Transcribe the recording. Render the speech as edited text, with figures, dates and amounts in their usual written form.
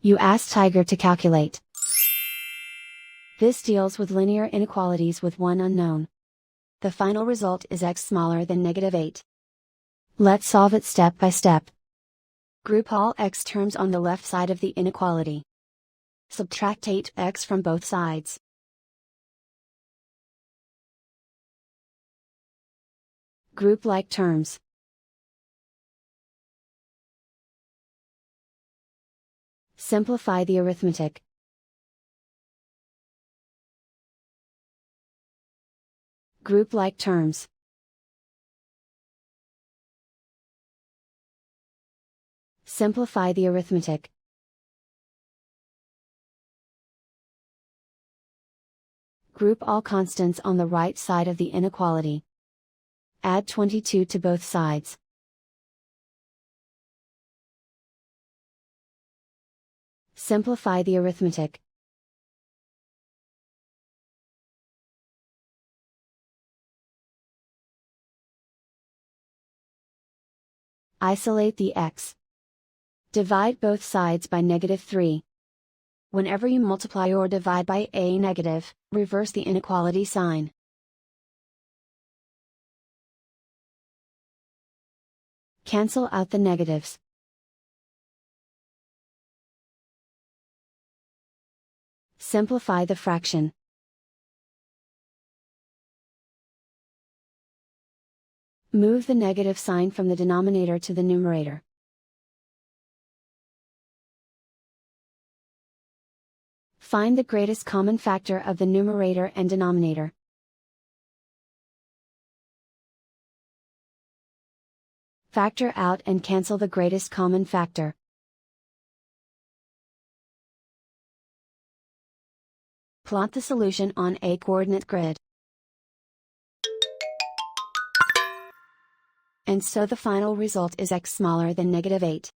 You ask Tiger to calculate. This deals with linear inequalities with one unknown. The final result is x smaller than -8. Let's solve it step by step. Group all x terms on the left side of the inequality. Subtract 8x from both sides. Group like terms. Simplify the arithmetic. Group like terms. Simplify the arithmetic. Group all constants on the right side of the inequality. Add 22 to both sides. Simplify the arithmetic. Isolate the x. Divide both sides by -3. Whenever you multiply or divide by a negative, reverse the inequality sign. Cancel out the negatives. Simplify the fraction. Move the negative sign from the denominator to the numerator. Find the greatest common factor of the numerator and denominator. Factor out and cancel the greatest common factor. Plot the solution on a coordinate grid. And so the final result is x smaller than -8.